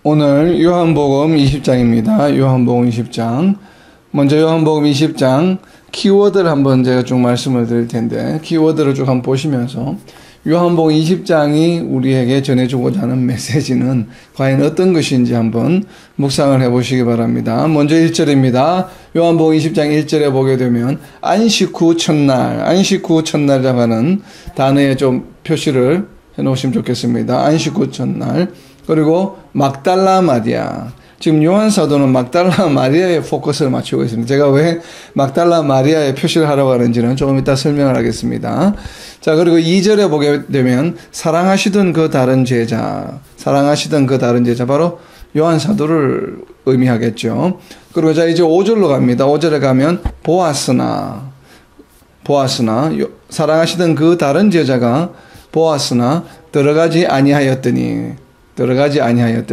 오늘 요한복음 20장입니다. 요한복음 20장. 먼저 요한복음 20장 키워드를 한번 제가 쭉 말씀을 드릴 텐데, 키워드를 쭉 한번 보시면서 요한복음 20장이 우리에게 전해주고자 하는 메시지는 과연 어떤 것인지 한번 묵상을 해보시기 바랍니다. 먼저 1절입니다. 요한복음 20장 1절에 보게 되면 안식 후 첫날이라고 하는 단어에 좀 표시를 해놓으시면 좋겠습니다. 안식 후 첫날. 그리고 막달라 마리아. 지금 요한 사도는 막달라 마리아에 포커스를 맞추고 있습니다. 제가 왜 막달라 마리아에 표시를 하라고 하는지는 조금 이따 설명을 하겠습니다. 자, 그리고 2절에 보게 되면 사랑하시던 그 다른 제자, 바로 요한 사도를 의미하겠죠. 그리고 자, 이제 5절로 갑니다. 5절에 가면 보았으나 사랑하시던 그 다른 제자가 보았으나 들어가지 아니하였더니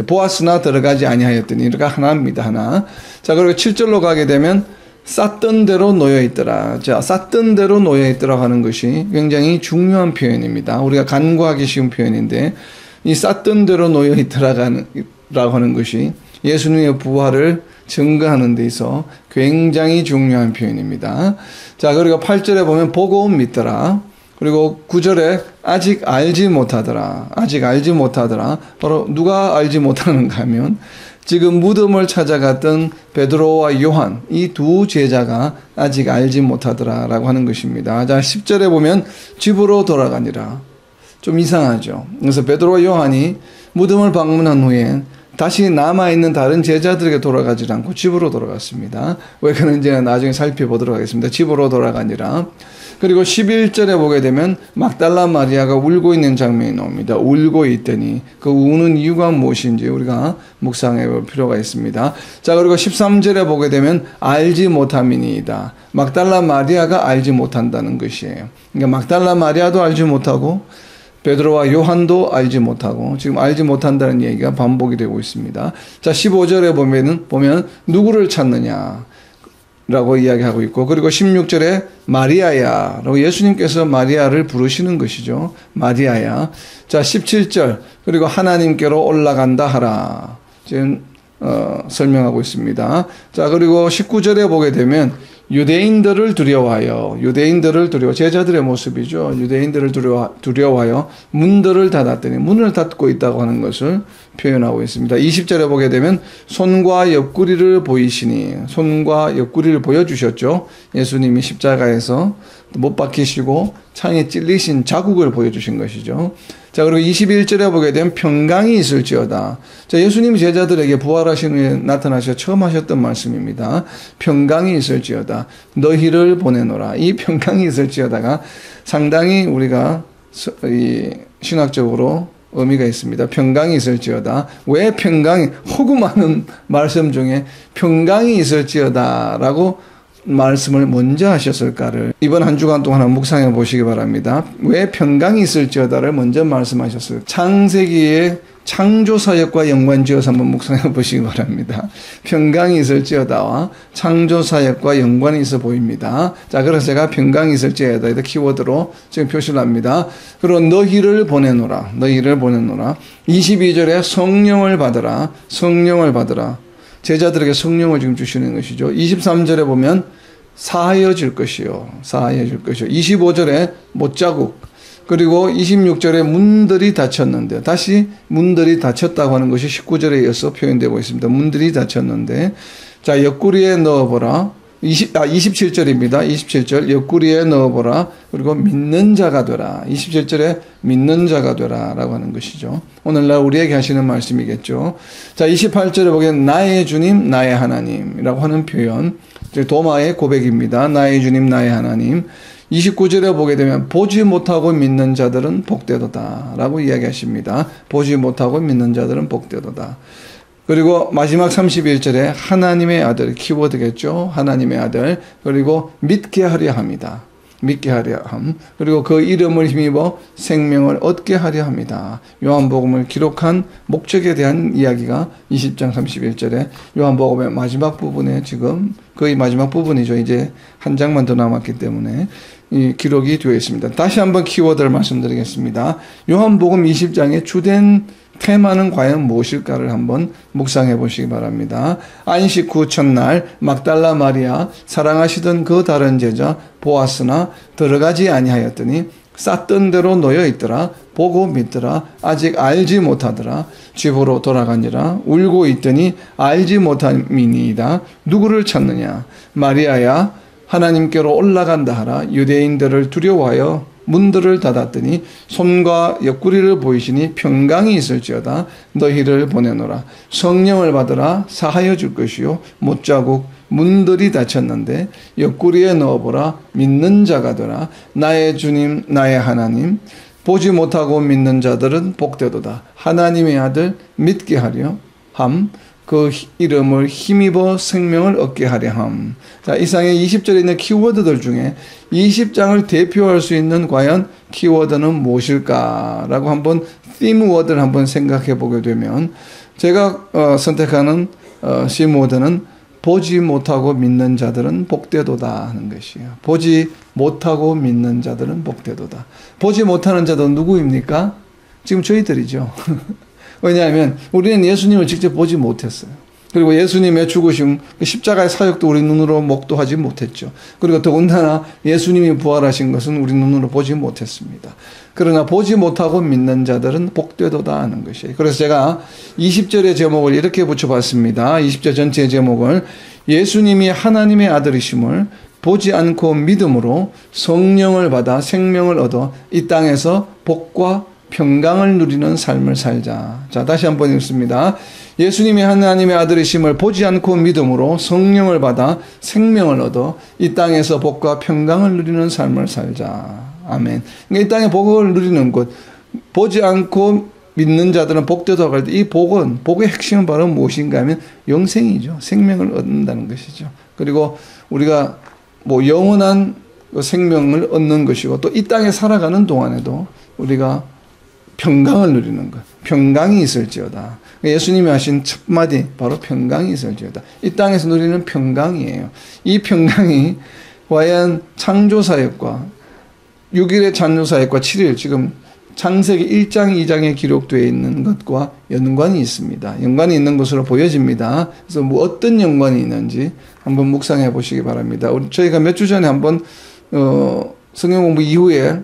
보았으나 들어가지 아니하였더니 이렇게 하나입니다. 하나. 자, 그리고 7절로 가게 되면 쌌던 대로 놓여있더라. 자, 쌌던 대로 놓여있더라 하는 것이 굉장히 중요한 표현입니다. 우리가 간과하기 쉬운 표현인데, 이 쌌던 대로 놓여있더라라고 하는 것이 예수님의 부활을 증거하는 데 있어 굉장히 중요한 표현입니다. 자, 그리고 8절에 보면 보고 믿더라. 그리고 9절에 아직 알지 못하더라. 바로 누가 알지 못하는가 하면 지금 무덤을 찾아갔던 베드로와 요한, 이 두 제자가 아직 알지 못하더라라고 하는 것입니다. 자, 10절에 보면 집으로 돌아가니라. 좀 이상하죠. 그래서 베드로와 요한이 무덤을 방문한 후에 다시 남아있는 다른 제자들에게 돌아가지 않고 집으로 돌아갔습니다. 왜 그런지는 나중에 살펴보도록 하겠습니다. 집으로 돌아가니라. 그리고 11절에 보게 되면 막달라 마리아가 울고 있는 장면이 나옵니다. 울고 있더니 그 우는 이유가 무엇인지 우리가 묵상해 볼 필요가 있습니다. 자, 그리고 13절에 보게 되면 알지 못함이니이다. 막달라 마리아가 알지 못한다는 것이에요. 그러니까 막달라 마리아도 알지 못하고 베드로와 요한도 알지 못하고 지금 알지 못한다는 얘기가 반복이 되고 있습니다. 자, 15절에 보면 누구를 찾느냐 라고 이야기하고 있고, 그리고 16절에 마리아야 라고 예수님께서 마리아를 부르시는 것이죠. 마리아야. 자, 17절 그리고 하나님께로 올라간다 하라 지금 설명하고 있습니다. 자, 그리고 19절에 보게 되면 유대인들을 두려워하여 제자들의 모습이죠. 유대인들을 두려워하여 문들을 닫았더니 문을 닫고 있다고 하는 것을 표현하고 있습니다. 20절에 보게 되면 손과 옆구리를 보여주셨죠. 예수님이 십자가에서 못 박히시고 창에 찔리신 자국을 보여주신 것이죠. 자, 그리고 21절에 보게 되면 평강이 있을지어다. 자, 예수님 제자들에게 부활하신 후에 나타나셔 처음 하셨던 말씀입니다. 평강이 있을지어다. 너희를 보내노라. 이 평강이 있을지어다가 상당히 우리가 신학적으로 의미가 있습니다. 평강이 있을지어다. 왜 호구 많은 말씀 중에 평강이 있을지어다라고 말씀을 먼저 하셨을까를 이번 한 주간 동안 한번 묵상해 보시기 바랍니다. 왜 평강이 있을지어다를 먼저 말씀하셨을까? 창세기의 창조사역과 연관지어서 한번 묵상해 보시기 바랍니다. 평강이 있을지어다와 창조사역과 연관이 있어 보입니다. 자, 그래서 제가 평강이 있을지어다 이 키워드로 지금 표시를 합니다. 그리고 너희를 보내노라. 22절에 성령을 받으라. 제자들에게 성령을 지금 주시는 것이죠. 23절에 보면 사하여질 것이요. 25절에 못자국. 그리고 26절에 문들이 닫혔는데, 다시 문들이 닫혔다고 하는 것이 19절에 이어서 표현되고 있습니다. 문들이 닫혔는데, 자, 옆구리에 넣어보라. 27절입니다. 27절 옆구리에 넣어보라. 그리고 믿는 자가 되라. 27절에 믿는 자가 되라 라고 하는 것이죠. 오늘날 우리에게 하시는 말씀이겠죠. 자, 28절에 보기엔 나의 주님 나의 하나님이라고 하는 표현, 도마의 고백입니다. 나의 주님 나의 하나님. 29절에 보게 되면 보지 못하고 믿는 자들은 복되도다 라고 이야기하십니다. 보지 못하고 믿는 자들은 복되도다. 그리고 마지막 31절에 하나님의 아들, 키워드겠죠. 하나님의 아들. 그리고 믿게 하려 합니다. 그리고 그 이름을 힘입어 생명을 얻게 하려 합니다. 요한복음을 기록한 목적에 대한 이야기가 20장 31절에 요한복음의 마지막 부분에 지금 거의 마지막 부분이죠. 이제 한 장만 더 남았기 때문에 이 기록이 되어 있습니다. 다시 한번 키워드를 말씀드리겠습니다. 요한복음 20장의 주된 테마는 과연 무엇일까를 한번 묵상해 보시기 바랍니다. 안식 후 첫날 막달라 마리아 사랑하시던 그 다른 제자 보아스나 들어가지 아니하였더니 쌌던 대로 놓여 있더라. 보고 믿더라. 아직 알지 못하더라. 집으로 돌아가니라. 울고 있더니 알지 못함이니이다. 누구를 찾느냐? 마리아야 하나님께로 올라간다 하라. 유대인들을 두려워하여 문들을 닫았더니 손과 옆구리를 보이시니 평강이 있을지어다. 너희를 보내노라. 성령을 받으라. 사하여 줄 것이요 못자국 문들이 닫혔는데 옆구리에 넣어보라. 믿는 자가 되라. 나의 주님 나의 하나님 보지 못하고 믿는 자들은 복되도다. 하나님의 아들 믿게 하려 함. 그 이름을 힘입어 생명을 얻게 하려 함. 자, 이상의 20절에 있는 키워드들 중에 20장을 대표할 수 있는 과연 키워드는 무엇일까라고 한번 팀워드를 한번 생각해 보게 되면 제가 선택하는 C모드는 보지 못하고 믿는 자들은 복되도다 하는 것이에요. 보지 못하고 믿는 자들은 복되도다. 보지 못하는 자들은 누구입니까? 지금 저희들이죠. 왜냐하면 우리는 예수님을 직접 보지 못했어요. 그리고 예수님의 죽으심, 십자가의 사역도 우리 눈으로 목도하지 못했죠. 그리고 더군다나 예수님이 부활하신 것은 우리 눈으로 보지 못했습니다. 그러나 보지 못하고 믿는 자들은 복되도다 하는 것이에요. 그래서 제가 20절의 제목을 이렇게 붙여봤습니다. 20절 전체의 제목을 예수님이 하나님의 아들이심을 보지 않고 믿음으로 성령을 받아 생명을 얻어 이 땅에서 복과 평강을 누리는 삶을 살자. 자, 다시 한번 읽습니다. 예수님이 하나님의 아들이심을 보지 않고 믿음으로 성령을 받아 생명을 얻어 이 땅에서 복과 평강을 누리는 삶을 살자. 아멘. 그러니까 이 땅에 복을 누리는 것, 보지 않고 믿는 자들은 복되다고 할 때 이 복은, 복의 핵심은 바로 무엇인가 하면 영생이죠. 생명을 얻는다는 것이죠. 그리고 우리가 뭐 영원한 생명을 얻는 것이고 또 이 땅에 살아가는 동안에도 우리가 평강을 누리는 것. 평강이 있을지어다. 예수님이 하신 첫 마디 바로 평강이 있을지어다. 이 땅에서 누리는 평강이에요. 이 평강이 과연 창조사역과 6일의 창조사역과 7일 지금 창세기 1장 2장에 기록되어 있는 것과 연관이 있습니다. 연관이 있는 것으로 보여집니다. 그래서 뭐 어떤 연관이 있는지 한번 묵상해 보시기 바랍니다. 저희가 몇 주 전에 한번 성경 공부 이후에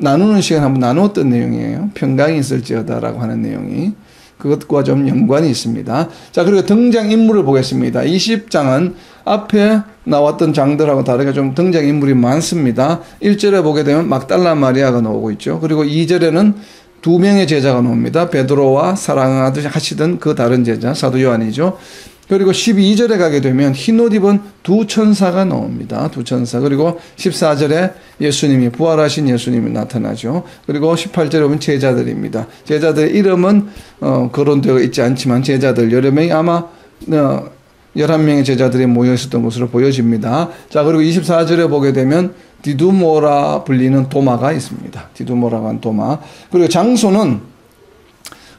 나누는 시간 한번 나누었던 내용이에요. 평강이 있을지어다라고 하는 내용이. 그것과 좀 연관이 있습니다. 자, 그리고 등장인물을 보겠습니다. 20장은 앞에 나왔던 장들하고 다르게 좀 등장인물이 많습니다. 1절에 보게 되면 막달라 마리아가 나오고 있죠. 그리고 2절에는 두 명의 제자가 나옵니다. 베드로와 사랑하시던 그 다른 제자, 사도 요한이죠. 그리고 12절에 가게 되면 흰옷 입은 두 천사가 나옵니다. 두 천사. 그리고 14절에 예수님이, 부활하신 예수님이 나타나죠. 그리고 18절에 보면 제자들입니다. 제자들의 이름은 거론되어 있지 않지만 제자들 여러 명이 아마 11명의 제자들이 모여 있었던 것으로 보여집니다. 자, 그리고 24절에 보게 되면 디두모라 불리는 도마가 있습니다. 디두모라고 하는 도마. 그리고 장소는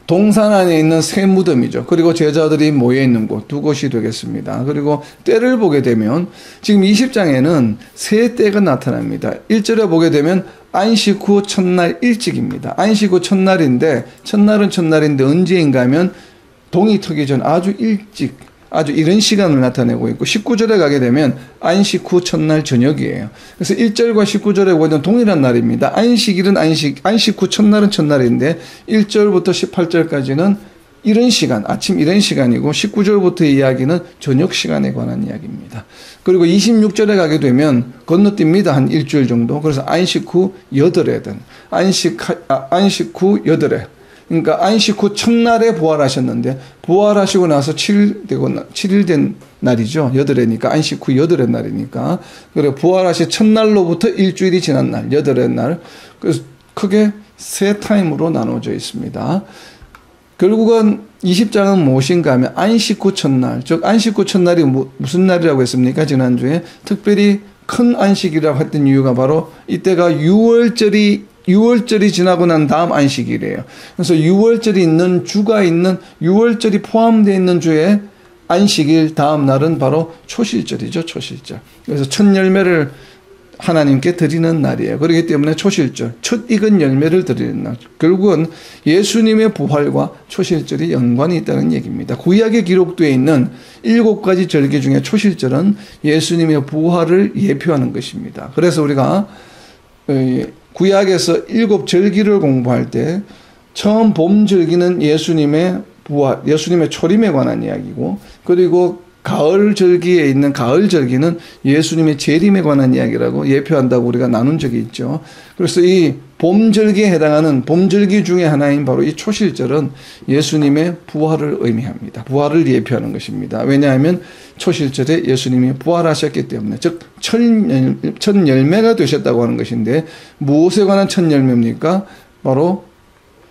동산 안에 있는 새 무덤이죠. 그리고 제자들이 모여 있는 곳, 두 곳이 되겠습니다. 그리고 때를 보게 되면 지금 20장에는 세 때가 나타납니다. 1절에 보게 되면 안식 후 첫날 일찍입니다. 안식 후 첫날인데 첫날은 언제인가 하면 동이 트기 전 아주 일찍, 아주 이른 시간을 나타내고 있고 19절에 가게 되면 안식 후 첫날 저녁이에요. 그래서 1절과 19절에 보면 동일한 날입니다. 안식일은 안식 후 첫날은 첫날인데 1절부터 18절까지는 이른 시간, 아침 이른 시간이고 19절부터의 이야기는 저녁 시간에 관한 이야기입니다. 그리고 26절에 가게 되면 건너뜁니다. 한 일주일 정도. 그래서 안식 후 여덟에든 안식 후 여덟에, 그러니까 안식 후 첫날에 부활하셨는데 부활하시고 나서 7일 된 날이죠. 여덟에니까 안식 후 여덟의 날이니까. 그리고 부활하신 첫날로부터 일주일이 지난 날, 여덟의 날. 그래서 크게 세 타임으로 나눠져 있습니다. 결국은 20장은 무엇인가 하면 안식 후 첫날, 즉 안식 후 첫날이 무슨 날이라고 했습니까? 지난주에 특별히 큰 안식이라고 했던 이유가 바로 이때가 6월절이 지나고 난 다음 안식일이에요. 그래서 6월절이 있는 주가 있는 6월절이 포함되어 있는 주에 안식일 다음 날은 바로 초실절이죠. 초실절. 그래서 첫 열매를 하나님께 드리는 날이에요. 그렇기 때문에 초실절, 첫 익은 열매를 드리는 날. 결국은 예수님의 부활과 초실절이 연관이 있다는 얘기입니다. 구약에 기록되어 있는 7가지 절기 중에 초실절은 예수님의 부활을 예표하는 것입니다. 그래서 우리가 구약에서 7절기를 공부할 때 처음 봄 절기는 예수님의 부활, 예수님의 초림에 관한 이야기고, 그리고 가을 절기에 있는 가을 절기는 예수님의 재림에 관한 이야기라고 예표한다고 우리가 나눈 적이 있죠. 그래서 이 봄 절기에 해당하는 봄 절기 중에 하나인 바로 이 초실절은 예수님의 부활을 의미합니다. 부활을 예표하는 것입니다. 왜냐하면 초실절에 예수님이 부활하셨기 때문에, 즉 첫 열매가 되셨다고 하는 것인데, 무엇에 관한 첫 열매입니까? 바로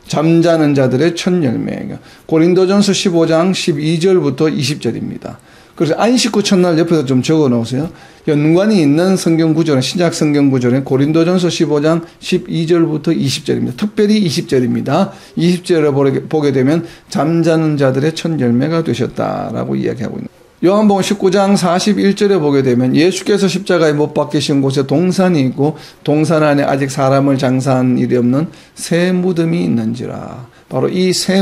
잠자는 자들의 첫 열매예요. 고린도전서 15장 12절부터 20절입니다. 그래서 안식 후 첫날 옆에서 좀 적어 놓으세요. 연관이 있는 성경 구절은, 신약 성경 구절은 고린도전서 15장 12절부터 20절입니다. 특별히 20절입니다. 20절을 보게 되면 잠자는 자들의 첫 열매가 되셨다라고 이야기하고 있는 거예요. 요한복음 19장 41절에 보게 되면 예수께서 십자가에 못 박히신 곳에 동산이 있고 동산 안에 아직 사람을 장사한 일이 없는 새 무덤이 있는지라. 바로 이 새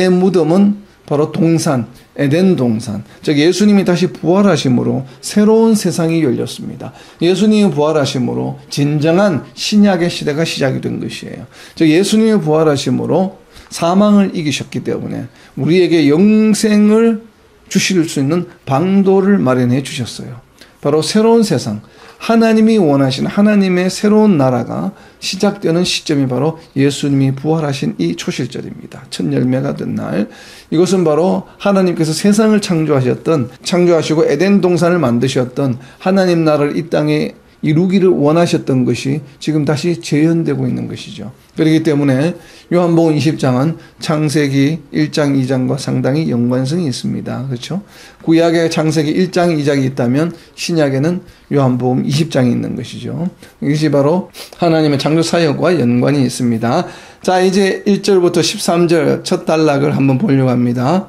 무덤은 바로 동산, 에덴 동산. 즉 예수님이 다시 부활하심으로 새로운 세상이 열렸습니다. 예수님이 부활하심으로 진정한 신약의 시대가 시작이 된 것이에요. 즉 예수님이 부활하심으로 사망을 이기셨기 때문에 우리에게 영생을 주실 수 있는 방도를 마련해 주셨어요. 바로 새로운 세상, 하나님이 원하신 하나님의 새로운 나라가 시작되는 시점이 바로 예수님이 부활하신 이 초실절입니다. 첫 열매가 된 날. 이것은 바로 하나님께서 세상을 창조하시고 에덴 동산을 만드셨던 하나님 나라를 이 땅에 이루기를 원하셨던 것이 지금 다시 재현되고 있는 것이죠. 그렇기 때문에 요한복음 20장은 창세기 1장, 2장과 상당히 연관성이 있습니다. 그렇죠? 구약에 창세기 1장, 2장이 있다면 신약에는 요한복음 20장이 있는 것이죠. 이것이 바로 하나님의 창조 사역과 연관이 있습니다. 자, 이제 1절부터 13절 첫 단락을 한번 보려고 합니다.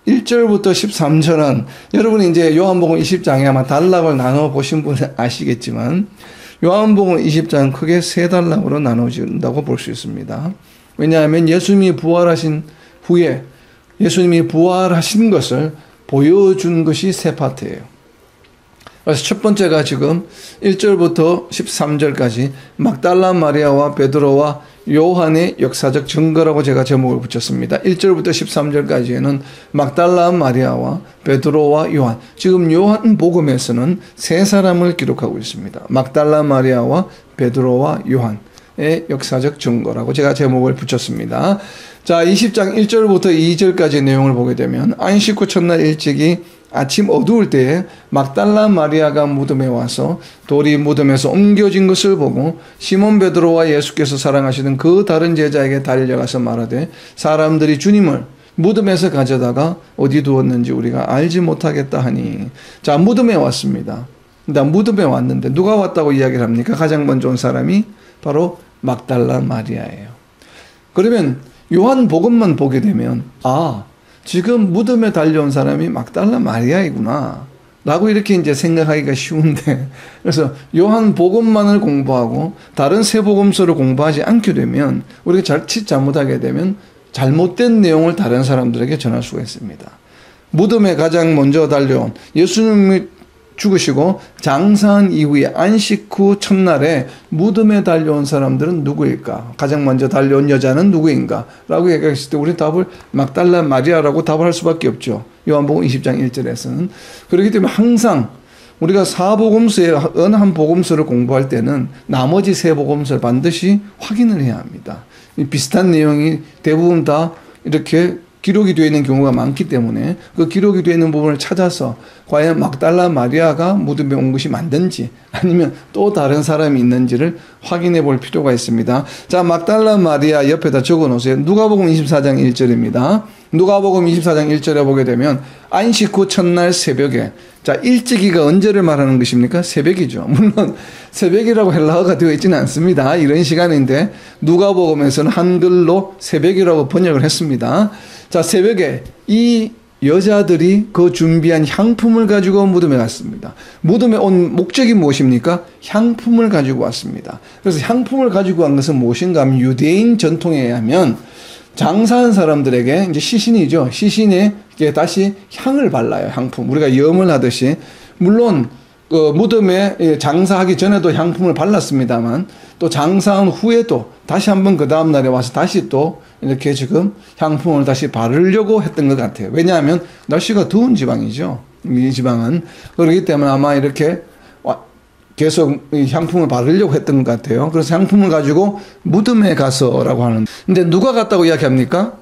1절부터 13절은 여러분이 이제 요한복음 20장에 아마 단락을 나눠 보신 분은 아시겠지만 요한복음 20장은 크게 세 단락으로 나눠진다고 볼 수 있습니다. 왜냐하면 예수님이 부활하신 후에 예수님이 부활하신 것을 보여준 것이 세 파트예요. 그래서 첫 번째가 지금 1절부터 13절까지 막달라 마리아와 베드로와 요한의 역사적 증거라고 제가 제목을 붙였습니다. 1절부터 13절까지에는 막달라 마리아와 베드로와 요한, 지금 요한복음에서는 세 사람을 기록하고 있습니다. 막달라 마리아와 베드로와 요한의 역사적 증거라고 제가 제목을 붙였습니다. 자, 20장 1절부터 2절까지 내용을 보게 되면 안식 후 첫날 일찍이 아침 어두울 때에 막달라 마리아가 무덤에 와서 돌이 무덤에서 옮겨진 것을 보고 시몬 베드로와 예수께서 사랑하시는 그 다른 제자에게 달려가서 말하되 사람들이 주님을 무덤에서 가져다가 어디 두었는지 우리가 알지 못하겠다 하니. 자, 무덤에 왔습니다. 무덤에 왔는데 누가 왔다고 이야기를 합니까? 가장 먼저 온 사람이 바로 막달라 마리아예요. 그러면 요한복음만 보게 되면 지금 무덤에 달려온 사람이 막달라 마리아이구나 라고 이렇게 이제 생각하기가 쉬운데, 그래서 요한복음만을 공부하고 다른 세 복음서를 공부하지 않게 되면 우리가 잘못하게 되면 잘못된 내용을 다른 사람들에게 전할 수가 있습니다. 무덤에 가장 먼저 달려온, 예수님이 죽으시고 장사한 이후에 안식 후 첫날에 무덤에 달려온 사람들은 누구일까? 가장 먼저 달려온 여자는 누구인가? 라고 얘기했을 때 우리 답을 막달라 마리아라고 답을 할 수밖에 없죠. 요한복음 20장 1절에서는. 그렇기 때문에 항상 우리가 사복음서의 어느 한 복음서를 공부할 때는 나머지 세 복음서를 반드시 확인을 해야 합니다. 비슷한 내용이 대부분 다 이렇게 기록이 되어 있는 경우가 많기 때문에 그 기록이 되어 있는 부분을 찾아서 과연 막달라 마리아가 무덤에 온 것이 맞는지 아니면 또 다른 사람이 있는지를 확인해 볼 필요가 있습니다. 자, 막달라 마리아 옆에다 적어 놓으세요. 누가복음 24장 1절입니다. 누가복음 24장 1절에 보게 되면 안식 후 첫날 새벽에, 자, 일찍이가 언제를 말하는 것입니까? 새벽이죠. 물론 새벽이라고 헬라어가 되어 있지는 않습니다. 이런 시간인데 누가복음에서는 한글로 새벽이라고 번역을 했습니다. 자, 새벽에 이 여자들이 그 준비한 향품을 가지고 무덤에 갔습니다. 무덤에 온 목적이 무엇입니까? 향품을 가지고 왔습니다. 그래서 향품을 가지고 간 것은 무엇인가 하면 유대인 전통에 의하면 장사한 사람들에게 이제 시신이죠. 시신에 다시 향을 발라요. 향품. 우리가 염을 하듯이. 물론 그 무덤에 장사하기 전에도 향품을 발랐습니다만 또 장사한 후에도 다시 한번 그 다음 날에 와서 다시 또 이렇게 지금 향품을 다시 바르려고 했던 것 같아요. 왜냐하면 날씨가 더운 지방이죠. 이 지방은. 그렇기 때문에 아마 이렇게 계속 향품을 바르려고 했던 것 같아요. 그래서 향품을 가지고 무덤에 가서라고 하는. 근데 누가 갔다고 이야기합니까?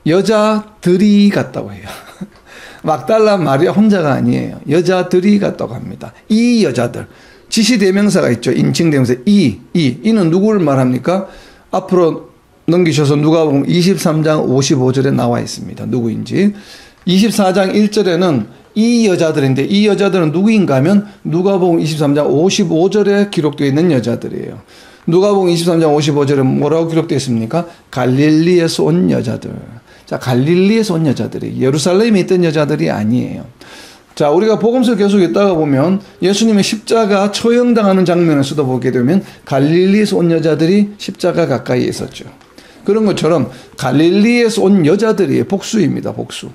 여자들이 갔다고 해요. 막달라 마리아 혼자가 아니에요. 여자들이 갔다고 합니다. 이 여자들. 지시대명사가 있죠. 인칭대명사. 이는 누구를 말합니까? 앞으로 넘기셔서 누가복음 23장 55절에 나와 있습니다. 누구인지. 24장 1절에는 이 여자들인데 이 여자들은 누구인가 하면 누가복음 23장 55절에 기록되어 있는 여자들이에요. 누가복음 23장 55절에 뭐라고 기록되어 있습니까? 갈릴리에서 온 여자들. 자, 갈릴리에서 온 여자들이 예루살렘에 있던 여자들이 아니에요. 자, 우리가 복음서 계속 읽다가 보면 예수님의 십자가 처형당하는 장면에서도 보게 되면 갈릴리에서 온 여자들이 십자가 가까이에 있었죠. 그런 것처럼 갈릴리에서 온 여자들이 복수입니다. 복수.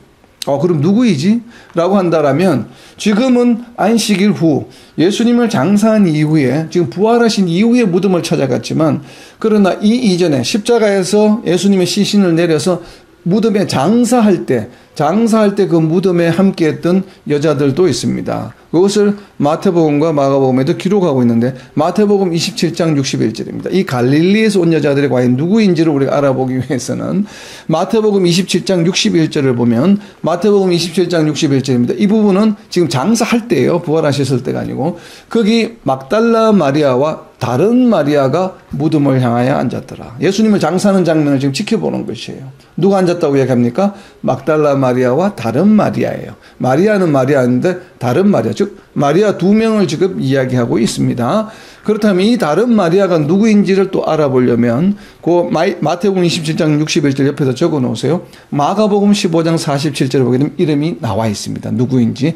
그럼 누구이지? 라고 한다라면 지금은 안식일 후 예수님을 장사한 이후에 지금 부활하신 이후에 무덤을 찾아갔지만 그러나 이 이전에 십자가에서 예수님의 시신을 내려서 무덤에 장사할 때 그 무덤에 함께했던 여자들도 있습니다. 그것을 마태복음과 마가복음에도 기록하고 있는데 마태복음 27장 61절입니다. 이 갈릴리에서 온 여자들이 과연 누구인지를 우리가 알아보기 위해서는 마태복음 27장 61절을 보면 마태복음 27장 61절입니다. 이 부분은 지금 장사할 때예요. 부활하셨을 때가 아니고 거기 막달라 마리아와 다른 마리아가 무덤을 향하여 앉았더라. 예수님을 장사하는 장면을 지금 지켜보는 것이에요. 누가 앉았다고 얘기합니까? 막달라 마리아와 다른 마리아예요. 마리아는 마리아인데 다른 마리아, 즉 마리아 두 명을 지금 이야기하고 있습니다. 그렇다면 이 다른 마리아가 누구인지를 또 알아보려면 그 마태복음 27장 61절 옆에다 적어 놓으세요. 마가복음 15장 47절에 보게 되면 이름이 나와 있습니다. 누구인지.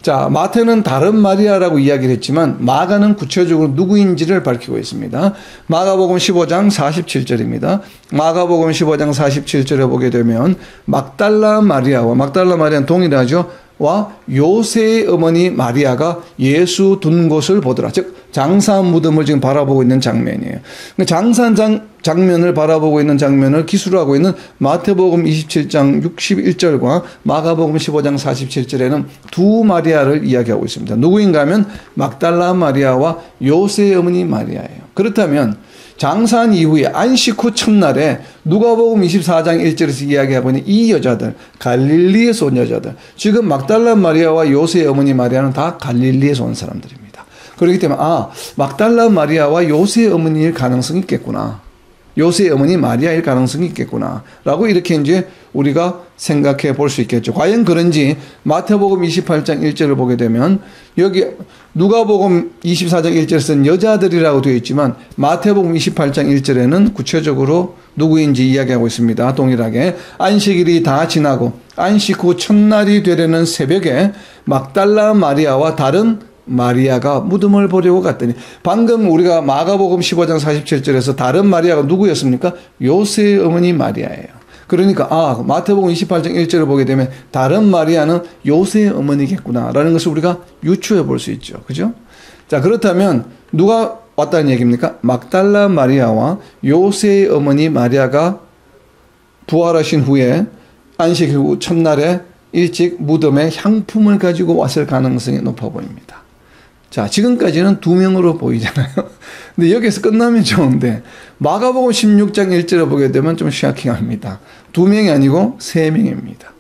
자, 마태는 다른 마리아라고 이야기를 했지만 마가는 구체적으로 누구인지를 밝히고 있습니다. 마가복음 15장 47절입니다. 마가복음 15장 47절에 보게 되면 막달라 마리아는 동일하죠. 와 요새의 어머니 마리아가 예수 둔 곳을 보더라. 즉 장사한 무덤을 지금 바라보고 있는 장면이에요. 장사한 장면을 바라보고 있는 장면을 기술로 하고 있는 마태복음 27장 61절과 마가복음 15장 47절에는 두 마리아를 이야기하고 있습니다. 누구인가 하면 막달라 마리아와 요새의 어머니 마리아예요. 그렇다면 장사한 이후에 안식 후 첫날에 누가복음 24장 1절에서 이야기하고 있는 이 여자들, 갈릴리에서 온 여자들, 지금 막달라 마리아와 요새의 어머니 마리아는 다 갈릴리에서 온 사람들입니다. 그렇기 때문에 막달라 마리아와 요새의 어머니일 가능성이 있겠구나. 요새의 어머니 마리아일 가능성이 있겠구나. 라고 이렇게 이제 우리가 생각해 볼 수 있겠죠. 과연 그런지 마태복음 28장 1절을 보게 되면 여기 누가복음 24장 1절에서는 여자들이라고 되어 있지만 마태복음 28장 1절에는 구체적으로 누구인지 이야기하고 있습니다. 동일하게 안식일이 다 지나고 안식 후 첫날이 되려는 새벽에 막달라 마리아와 다른 마리아가 무덤을 보려고 갔더니 방금 우리가 마가복음 15장 47절에서 다른 마리아가 누구였습니까? 요새의 어머니 마리아예요. 그러니까 마태복음 28장 1절을 보게 되면 다른 마리아는 요새의 어머니겠구나라는 것을 우리가 유추해 볼 수 있죠. 그죠? 자, 그렇다면 누가 왔다는 얘기입니까? 막달라 마리아와 요새의 어머니 마리아가 부활하신 후에 안식 후 첫날에 일찍 무덤에 향품을 가지고 왔을 가능성이 높아 보입니다. 자, 지금까지는 두 명으로 보이잖아요. 근데 여기서 끝나면 좋은데 마가복음 16장 1절을 보게 되면 좀 쇼킹합니다. 두 명이 아니고 세 명입니다.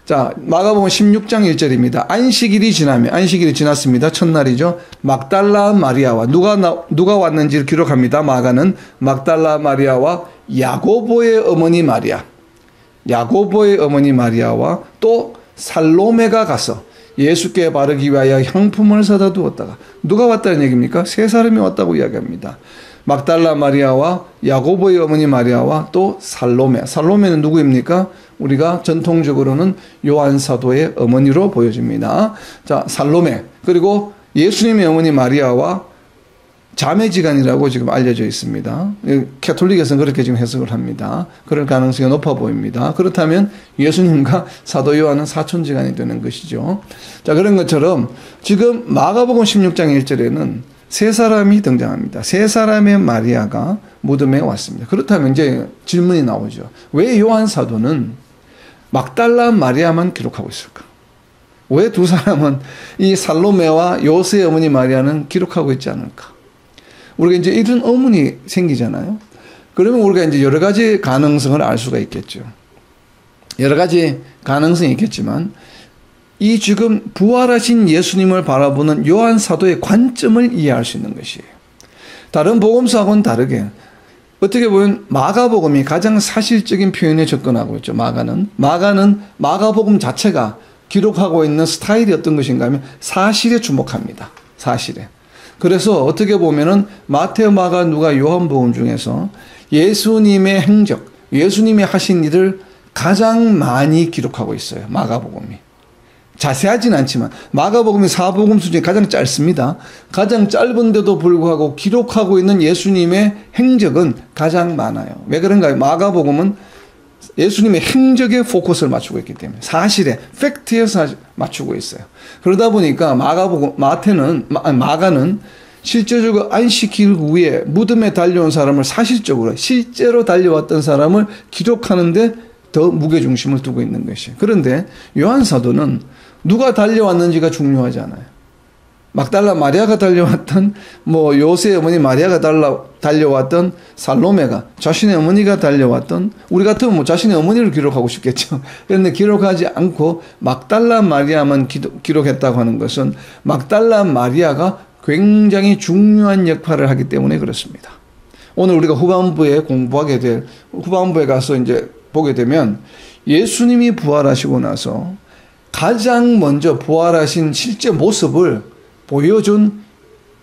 자, 마가복음 16장 1절입니다. 안식일이 지났습니다. 첫날이죠. 막달라 마리아와 누가 왔는지를 기록합니다. 마가는 막달라 마리아와 야고보의 어머니 마리아와 또 살로메가 가서 예수께 바르기 위하여 향품을 사다 두었다가 누가 왔다는 얘기입니까? 세 사람이 왔다고 이야기합니다. 막달라 마리아와 야고보의 어머니 마리아와 또 살로메. 살로메는 누구입니까? 우리가 전통적으로는 요한 사도의 어머니로 보여집니다. 자, 살로메. 그리고 예수님의 어머니 마리아와 자매지간이라고 지금 알려져 있습니다. 캐톨릭에서는 그렇게 지금 해석을 합니다. 그럴 가능성이 높아 보입니다. 그렇다면 예수님과 사도 요한은 사촌지간이 되는 것이죠. 자, 그런 것처럼 지금 마가복음 16장 1절에는 세 사람이 등장합니다. 세 사람의 마리아가 무덤에 왔습니다. 그렇다면 이제 질문이 나오죠. 왜 요한 사도는 막달라 마리아만 기록하고 있을까? 왜 두 사람은 이 살로메와 요새의 어머니 마리아는 기록하고 있지 않을까? 우리가 이제 이런 의문이 생기잖아요. 그러면 우리가 이제 여러 가지 가능성을 알 수가 있겠죠. 여러 가지 가능성이 있겠지만, 이 지금 부활하신 예수님을 바라보는 요한 사도의 관점을 이해할 수 있는 것이에요. 다른 복음서하고는 다르게, 어떻게 보면 마가복음이 가장 사실적인 표현에 접근하고 있죠. 마가는 마가복음 자체가 기록하고 있는 스타일이 어떤 것인가 하면 사실에 주목합니다. 사실에. 그래서 어떻게 보면은 마태오, 마가, 누가, 요한복음 중에서 예수님의 행적, 예수님이 하신 일을 가장 많이 기록하고 있어요. 마가복음이. 자세하진 않지만 마가복음이 사복음서 중에 가장 짧습니다. 가장 짧은데도 불구하고 기록하고 있는 예수님의 행적은 가장 많아요. 왜 그런가요? 마가복음은 예수님의 행적에 포커스를 맞추고 있기 때문에, 사실에, 팩트에 맞추고 있어요. 그러다 보니까 마가는 실제적으로 안식일 후에 무덤에 달려온 사람을 사실적으로, 실제로 달려왔던 사람을 기록하는데 더 무게중심을 두고 있는 것이에요. 그런데 요한 사도는 누가 달려왔는지가 중요하지 않아요. 막달라 마리아가 달려왔던, 요새 어머니 마리아가 달려왔던, 살로메가, 자신의 어머니가 달려왔던, 우리 같으면 자신의 어머니를 기록하고 싶겠죠. 그런데 기록하지 않고 막달라 마리아만 기록했다고 하는 것은 막달라 마리아가 굉장히 중요한 역할을 하기 때문에 그렇습니다. 오늘 우리가 후반부에 가서 이제 보게 되면 예수님이 부활하시고 나서 가장 먼저 부활하신 실제 모습을 보여준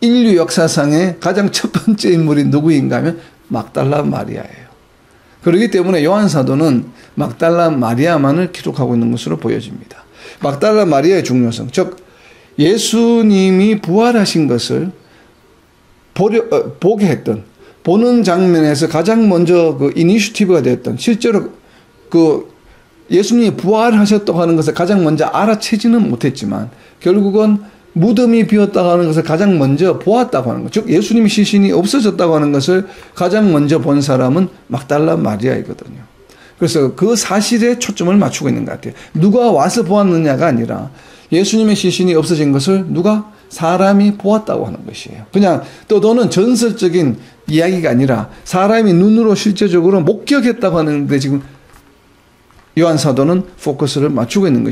인류 역사상의 가장 첫 번째 인물이 누구인가 하면 막달라 마리아예요. 그렇기 때문에 요한 사도는 막달라 마리아만을 기록하고 있는 것으로 보여집니다. 막달라 마리아의 중요성, 즉 예수님이 부활하신 것을 보게 했던, 보는 장면에서 가장 먼저 그 이니시티브가 됐던, 실제로 그 예수님이 부활하셨다고 하는 것을 가장 먼저 알아채지는 못했지만 결국은 무덤이 비었다고 하는 것을 가장 먼저 보았다고 하는 것, 즉 예수님의 시신이 없어졌다고 하는 것을 가장 먼저 본 사람은 막달라 마리아이거든요. 그래서 그 사실에 초점을 맞추고 있는 것 같아요. 누가 와서 보았느냐가 아니라 예수님의 시신이 없어진 것을 사람이 보았다고 하는 것이에요. 그냥 또는 전설적인 이야기가 아니라 사람이 눈으로 실제적으로 목격했다고 하는데 지금 요한 사도는 포커스를 맞추고 있는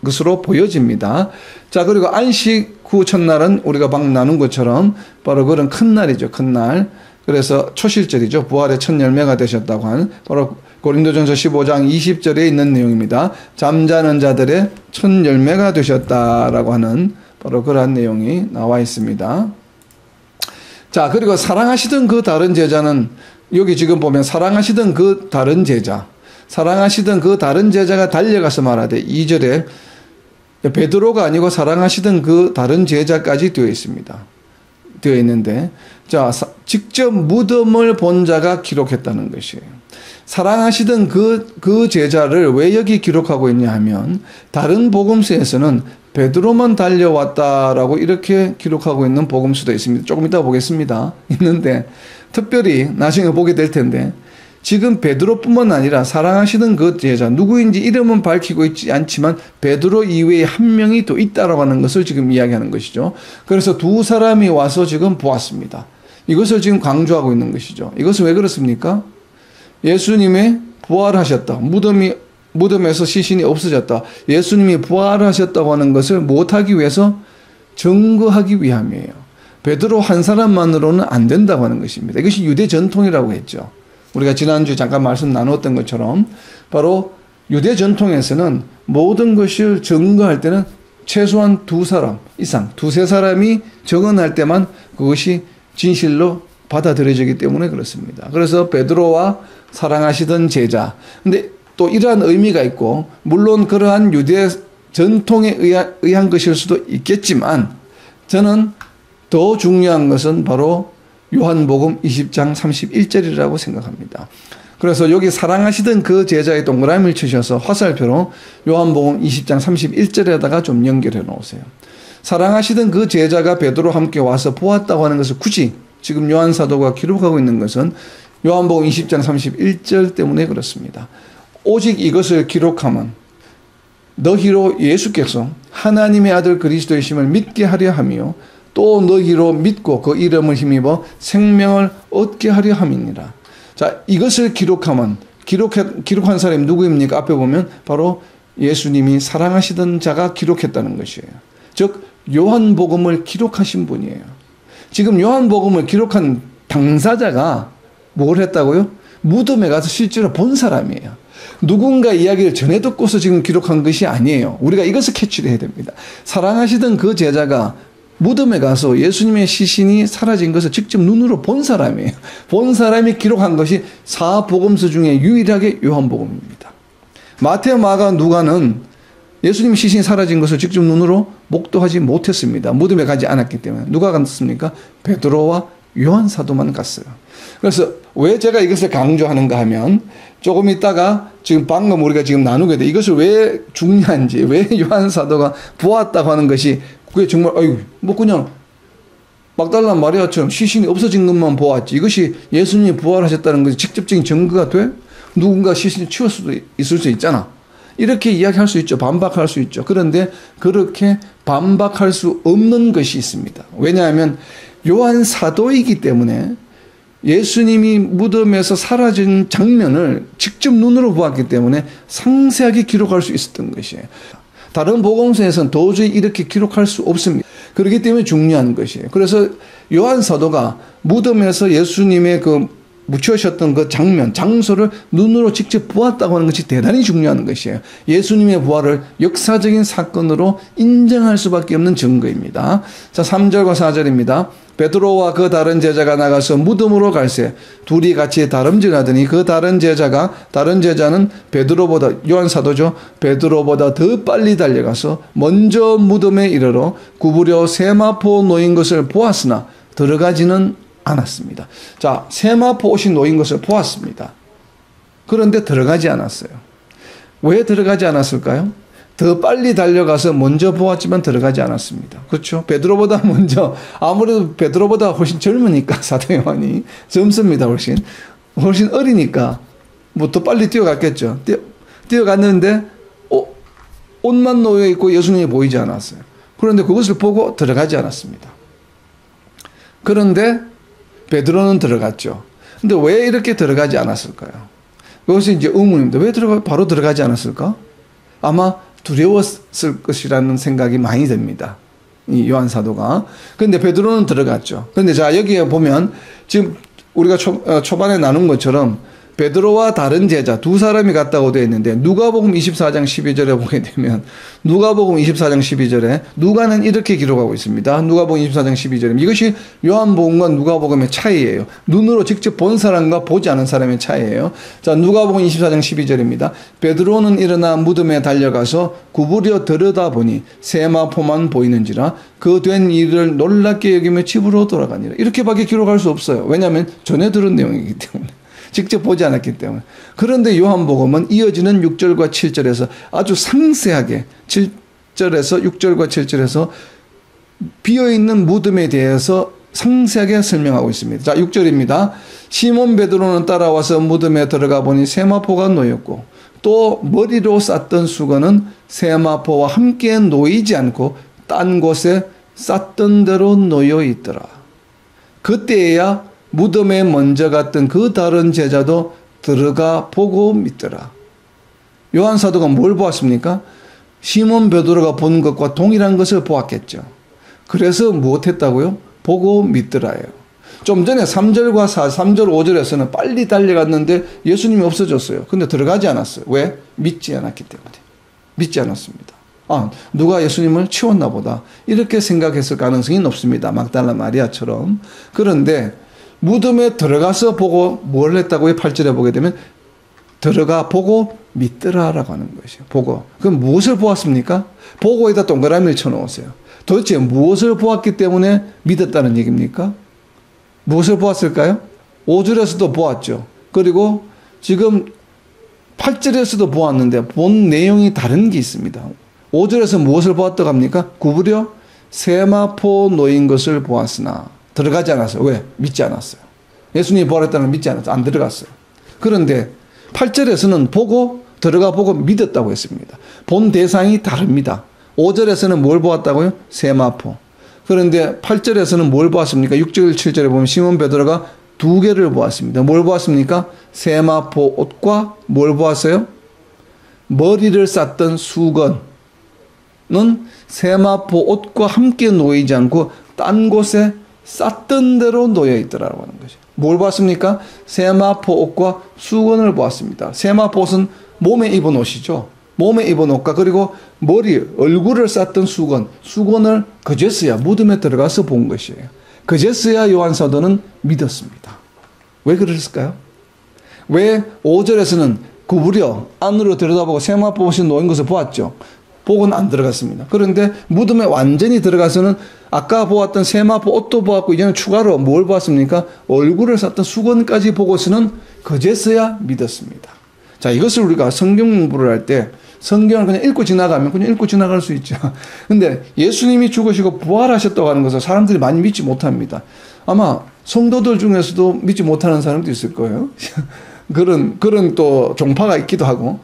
것으로 보여집니다. 자, 그리고 안식 후 첫날은 우리가 방금 나눈 것처럼 바로 그런 큰 날이죠. 큰 날. 그래서 초실절이죠. 부활의 첫 열매가 되셨다고 하는, 바로 고린도전서 15장 20절에 있는 내용입니다. 잠자는 자들의 첫 열매가 되셨다라고 하는 바로 그러한 내용이 나와 있습니다. 자, 그리고 사랑하시던 그 다른 제자는, 여기 지금 보면 사랑하시던 그 다른 제자가 달려가서 말하되, 2절에 베드로가 아니고 사랑하시던 그 다른 제자까지 되어 있는데, 자, 직접 무덤을 본 자가 기록했다는 것이에요. 사랑하시던 그 제자를 왜 여기 기록하고 있냐 하면, 다른 복음서에서는 베드로만 달려왔다라고 이렇게 기록하고 있는 복음서도 있습니다. 조금 이따 보겠습니다. 있는데, 특별히 나중에 보게 될 텐데, 지금 베드로뿐만 아니라 사랑하시던 그 제자, 누구인지 이름은 밝히고 있지 않지만 베드로 이외에 한 명이 또 있다라고 하는 것을 지금 이야기하는 것이죠. 그래서 두 사람이 와서 지금 보았습니다. 이것을 지금 강조하고 있는 것이죠. 이것은 왜 그렇습니까? 예수님의 부활하셨다. 무덤에서 시신이 없어졌다. 예수님이 부활하셨다고 하는 것을 못하기 위해서 증거하기 위함이에요. 베드로 한 사람만으로는 안 된다고 하는 것입니다. 이것이 유대 전통이라고 했죠. 우리가 지난주에 잠깐 말씀 나눴던 것처럼 바로 유대 전통에서는 모든 것을 증거할 때는 최소한 두 사람 이상, 두세 사람이 증언할 때만 그것이 진실로 받아들여지기 때문에 그렇습니다. 그래서 베드로와 사랑하시던 제자. 근데 또 이러한 의미가 있고, 물론 그러한 유대 전통에 의한 것일 수도 있겠지만, 저는 더 중요한 것은 바로 요한복음 20장 31절이라고 생각합니다. 그래서 여기 사랑하시던 그 제자의 동그라미를 치셔서 화살표로 요한복음 20장 31절에다가 좀 연결해 놓으세요. 사랑하시던 그 제자가 베드로와 함께 와서 보았다고 하는 것을 굳이 지금 요한 사도가 기록하고 있는 것은 요한복음 20장 31절 때문에 그렇습니다. 오직 이것을 기록하면 너희로 예수께서 하나님의 아들 그리스도이심을 믿게 하려 하며 또 너희로 믿고 그 이름을 힘입어 생명을 얻게 하려 함이니라. 자, 이것을 기록하면 기록한 사람이 누구입니까? 앞에 보면 바로 예수님이 사랑하시던 자가 기록했다는 것이에요. 즉 요한복음을 기록하신 분이에요. 지금 요한복음을 기록한 당사자가 뭘 했다고요? 무덤에 가서 실제로 본 사람이에요. 누군가 이야기를 전해 듣고서 지금 기록한 것이 아니에요. 우리가 이것을 캐치를 해야 됩니다. 사랑하시던 그 제자가 무덤에 가서 예수님의 시신이 사라진 것을 직접 눈으로 본 사람이에요. 본 사람이 기록한 것이 사복음서 중에 유일하게 요한복음입니다. 마태와 마가, 누가는 예수님 시신이 사라진 것을 직접 눈으로 목도하지 못했습니다. 무덤에 가지 않았기 때문에. 누가 갔습니까? 베드로와 요한 사도만 갔어요. 그래서 왜 제가 이것을 강조하는가 하면, 조금 있다가 지금 방금 우리가 지금 나누게 돼. 이것을 왜 중요한지, 왜 요한 사도가 보았다고 하는 것이, 그게 정말 뭐 그냥 막달라 마리아처럼 시신이 없어진 것만 보았지, 이것이 예수님이 부활하셨다는 것이 직접적인 증거가 돼? 누군가 시신이 치울 수도 있을 수 있잖아. 이렇게 이야기할 수 있죠. 반박할 수 있죠. 그런데 그렇게 반박할 수 없는 것이 있습니다. 왜냐하면 요한 사도이기 때문에 예수님이 무덤에서 사라진 장면을 직접 눈으로 보았기 때문에 상세하게 기록할 수 있었던 것이에요. 다른 복음서에서는 도저히 이렇게 기록할 수 없습니다. 그렇기 때문에 중요한 것이에요. 그래서 요한 사도가 무덤에서 예수님의 묻혀셨던 그 장면, 장소를 눈으로 직접 보았다고 하는 것이 대단히 중요한 것이에요. 예수님의 부활을 역사적인 사건으로 인정할 수밖에 없는 증거입니다. 자, 3절과 4절입니다. 베드로와 그 다른 제자가 나가서 무덤으로 갈새 둘이 같이 다름질하더니 그 다른 제자는 베드로보다, 요한 사도죠, 베드로보다 더 빨리 달려가서 먼저 무덤에 이르러 구부려 세마포 놓인 것을 보았으나 들어가지는 않았습니다. 자, 세마포 옷이 놓인 것을 보았습니다. 그런데 들어가지 않았어요. 왜 들어가지 않았을까요? 더 빨리 달려가서 먼저 보았지만 들어가지 않았습니다. 그렇죠? 베드로보다 먼저, 아무래도 베드로보다 훨씬 젊으니까, 사도 요한이 젊습니다. 훨씬 어리니까 뭐 더 빨리 뛰어갔겠죠. 뛰어갔는데 옷만 놓여 있고 예수님이 보이지 않았어요. 그런데 그것을 보고 들어가지 않았습니다. 그런데 베드로는 들어갔죠. 근데 왜 이렇게 들어가지 않았을까요? 그것이 이제 의문입니다. 왜 바로 들어가지 않았을까? 아마 두려웠을 것이라는 생각이 많이 듭니다. 이 요한 사도가. 그런데 베드로는 들어갔죠. 그런데 자, 여기에 보면 지금 우리가 초반에 나눈 것처럼 베드로와 다른 제자 두 사람이 갔다고 되어 있는데, 누가복음 24장 12절에 보게 되면 누가복음 24장 12절에 누가는 이렇게 기록하고 있습니다. 누가복음 24장 12절에 이것이 요한복음과 누가복음의 차이예요. 눈으로 직접 본 사람과 보지 않은 사람의 차이예요. 자, 누가복음 24장 12절입니다. 베드로는 일어나 무덤에 달려가서 구부려 들여다보니 세마포만 보이는지라 그 된 일을 놀랍게 여기며 집으로 돌아가니라. 이렇게밖에 기록할 수 없어요. 왜냐하면 전에 들은 내용이기 때문에. 직접 보지 않았기 때문에. 그런데 요한복음은 이어지는 6절과 7절에서 아주 상세하게 7절에서 6절과 7절에서 비어있는 무덤에 대해서 상세하게 설명하고 있습니다. 자, 6절입니다. 시몬 베드로는 따라와서 무덤에 들어가 보니 세마포가 놓였고 또 머리로 쌌던 수건은 세마포와 함께 놓이지 않고 딴 곳에 쌌던 대로 놓여 있더라. 그때야 무덤에 먼저 갔던 그 다른 제자도 들어가 보고 믿더라. 요한 사도가 뭘 보았습니까? 시몬 베드로가 본 것과 동일한 것을 보았겠죠. 그래서 무엇했다고요? 보고 믿더라예요. 좀 전에 3절, 5절에서는 빨리 달려갔는데 예수님이 없어졌어요. 근데 들어가지 않았어요. 왜? 믿지 않았기 때문에. 믿지 않았습니다. 누가 예수님을 치웠나 보다, 이렇게 생각했을 가능성이 높습니다. 막달라 마리아처럼. 그런데 무덤에 들어가서 보고 뭘 했다고요? 8절에 보게 되면 들어가 보고 믿더라라고 하는 것이에요. 보고. 그럼 무엇을 보았습니까? 보고에다 동그라미를 쳐놓으세요. 도대체 무엇을 보았기 때문에 믿었다는 얘기입니까? 무엇을 보았을까요? 5절에서도 보았죠. 그리고 지금 8절에서도 보았는데 본 내용이 다른 게 있습니다. 5절에서 무엇을 보았다고 합니까? 구부려 세마포 놓인 것을 보았으나 들어가지 않았어요. 왜? 믿지 않았어요. 예수님이 부활했다는 걸 믿지 않았어요. 안 들어갔어요. 그런데 8절에서는 보고 들어가 보고 믿었다고 했습니다. 본 대상이 다릅니다. 5절에서는 뭘 보았다고요? 세마포. 그런데 8절에서는 뭘 보았습니까? 6절, 7절에 보면 시몬 베드로가 두 개를 보았습니다. 뭘 보았습니까? 세마포 옷과 뭘 보았어요? 머리를 쌌던 수건은 세마포 옷과 함께 놓이지 않고 딴 곳에 쌌던 대로 놓여 있더라고 하는 것이죠. 뭘 봤습니까? 세마포 옷과 수건을 보았습니다. 세마포 옷은 몸에 입은 옷이죠. 몸에 입은 옷과 그리고 머리, 얼굴을 쌌던 수건을 그제서야 무덤에 들어가서 본 것이에요. 그제서야 요한 사도는 믿었습니다. 왜 그랬을까요? 왜 5절에서는 구부려 안으로 들여다보고 세마포 옷이 놓인 것을 보았죠. 보고는 안 들어갔습니다. 그런데 무덤에 완전히 들어가서는 아까 보았던 세마포 옷도 보았고 이제는 추가로 뭘 보았습니까? 얼굴을 쌌던 수건까지 보고서는 그제서야 믿었습니다. 자, 이것을 우리가 성경 공부를 할 때 성경을 그냥 읽고 지나가면 그냥 읽고 지나갈 수 있죠. 근데 예수님이 죽으시고 부활하셨다고 하는 것을 사람들이 많이 믿지 못합니다. 아마 성도들 중에서도 믿지 못하는 사람도 있을 거예요. 그런 또 종파가 있기도 하고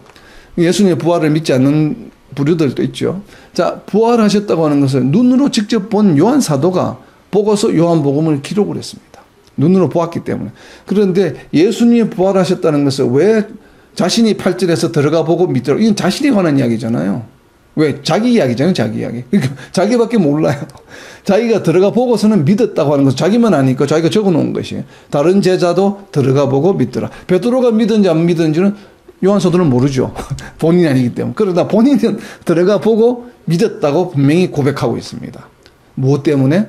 예수님의 부활을 믿지 않는 부류들도 있죠. 자, 부활하셨다고 하는 것을 눈으로 직접 본 요한 사도가 보고서 요한복음을 기록을 했습니다. 눈으로 보았기 때문에. 그런데 예수님이 부활하셨다는 것을 왜 자신이 8절에서 들어가 보고 믿더라. 이건 자신에 관한 이야기잖아요. 왜? 자기 이야기잖아요. 자기 이야기. 그러니까 자기밖에 몰라요. 자기가 들어가 보고서는 믿었다고 하는 것은 자기만 아니까 자기가 적어놓은 것이에요. 다른 제자도 들어가 보고 믿더라. 베드로가 믿은지 안 믿은지는 요한 사도는 모르죠. 본인이 아니기 때문에. 그러나 본인은 들어가 보고 믿었다고 분명히 고백하고 있습니다. 무엇 때문에?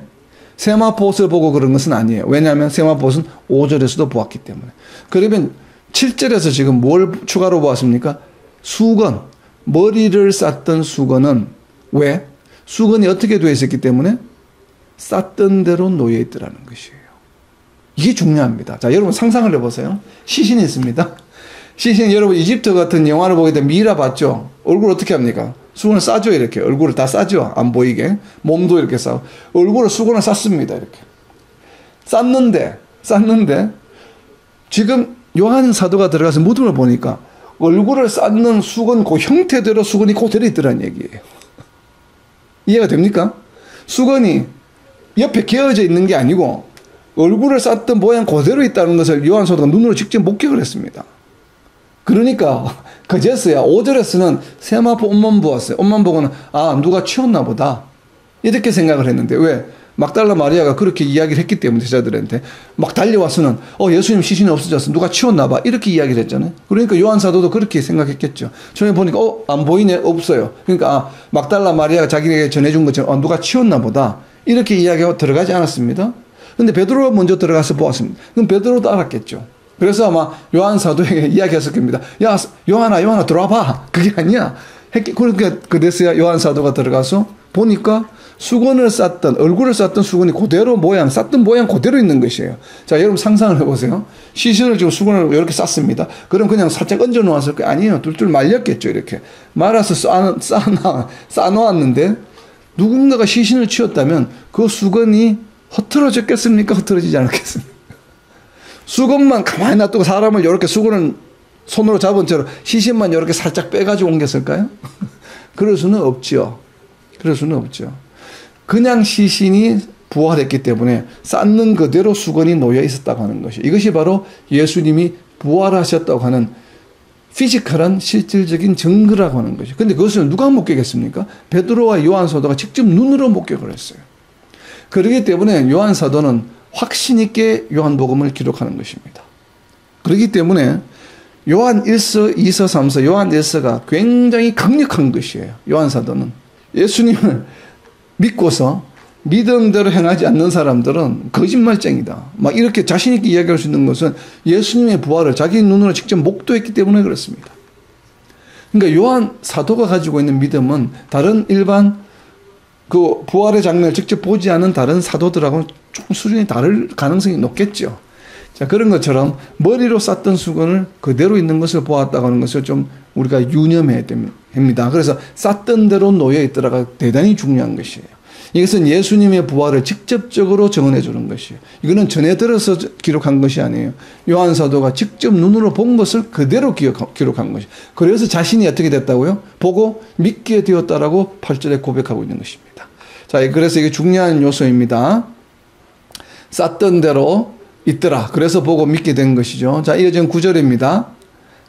세마포 옷을 보고 그런 것은 아니에요. 왜냐하면 세마포 옷은 5절에서도 보았기 때문에. 그러면 7절에서 지금 뭘 추가로 보았습니까? 수건. 머리를 쌌던 수건은 왜? 수건이 어떻게 되어 있었기 때문에? 쌌던 대로 놓여 있더라는 것이에요. 이게 중요합니다. 자, 여러분 상상을 해보세요. 시신이 있습니다. 시신, 여러분 이집트 같은 영화를 보게 되면 미이라 봤죠? 얼굴 어떻게 합니까? 수건을 싸죠, 이렇게. 얼굴을 다 싸죠. 안 보이게. 몸도 이렇게 싸고. 얼굴을 수건을 쌌습니다, 이렇게. 쌌는데, 지금 요한 사도가 들어가서 무덤을 보니까 얼굴을 쌓는 수건 그 형태대로 수건이 그대로 있더란 얘기예요. 이해가 됩니까? 수건이 옆에 개어져 있는 게 아니고 얼굴을 쌌던 모양 그대로 있다는 것을 요한 사도가 눈으로 직접 목격을 했습니다. 그러니까 그제서야 5절에서는 세마포 옷만 보았어요. 옷만 보고는 아, 누가 치웠나 보다 이렇게 생각을 했는데 왜? 막달라 마리아가 그렇게 이야기를 했기 때문에 제자들한테 막 달려와서는 예수님 시신이 없어졌어. 누가 치웠나 봐. 이렇게 이야기를 했잖아요. 그러니까 요한 사도도 그렇게 생각했겠죠. 처음에 보니까 안 보이네. 없어요. 그러니까 막달라 마리아가 자기에게 전해준 것처럼 누가 치웠나 보다. 이렇게 이야기하고 들어가지 않았습니다. 근데 베드로가 먼저 들어가서 보았습니다. 그럼 베드로도 알았겠죠. 그래서 아마 요한 사도에게 이야기했을 겁니다. 야, 요한아 들어와 봐. 그게 아니야. 그러니까 그래서야 요한 사도가 들어가서 보니까 수건을 쌌던, 얼굴을 쌌던 수건이 그대로 쌌던 모양 그대로 있는 것이에요. 자, 여러분 상상을 해보세요. 시신을 지금 수건을 이렇게 쌌습니다. 그럼 그냥 살짝 얹어 놓았을 거 아니에요. 둘둘 말렸겠죠, 이렇게. 말아서 싸놓았는데 누군가가 시신을 치웠다면 그 수건이 흐트러졌겠습니까? 흐트러지지 않았겠습니까? 수건만 가만히 놔두고 사람을 이렇게 수건을 손으로 잡은 채로 시신만 이렇게 살짝 빼가지고 옮겼을까요? 그럴 수는 없죠. 그냥 시신이 부활했기 때문에 쌓는 그대로 수건이 놓여 있었다고 하는 것이 이것이 바로 예수님이 부활하셨다고 하는 피지컬한 실질적인 증거라고 하는 것이죠. 근데 그것을 누가 목격했습니까? 베드로와 요한 사도가 직접 눈으로 목격을 했어요. 그렇기 때문에 요한 사도는 확신 있게 요한복음을 기록하는 것입니다. 그렇기 때문에 요한 1서, 2서, 3서, 요한 1서가 굉장히 강력한 것이에요. 요한 사도는 예수님을 믿고서 믿음대로 행하지 않는 사람들은 거짓말쟁이다. 막 이렇게 자신있게 이야기할 수 있는 것은 예수님의 부활을 자기 눈으로 직접 목도했기 때문에 그렇습니다. 그러니까 요한 사도가 가지고 있는 믿음은 다른 일반 그 부활의 장면을 직접 보지 않은 다른 사도들하고는 조금 수준이 다를 가능성이 높겠죠. 자, 그런 것처럼 머리로 쌌던 수건을 그대로 있는 것을 보았다고 하는 것을 좀 우리가 유념해야 됩니다. 그래서 쌌던 대로 놓여 있더라가 대단히 중요한 것이에요. 이것은 예수님의 부활을 직접적으로 증언해 주는 것이에요. 이거는 전해 들어서 기록한 것이 아니에요. 요한 사도가 직접 눈으로 본 것을 그대로 기록한 것이에요. 그래서 자신이 어떻게 됐다고요? 보고 믿게 되었다라고 8절에 고백하고 있는 것입니다. 자, 그래서 이게 중요한 요소입니다. 쌌던 대로 있더라. 그래서 보고 믿게 된 것이죠. 자, 이어진 9절입니다.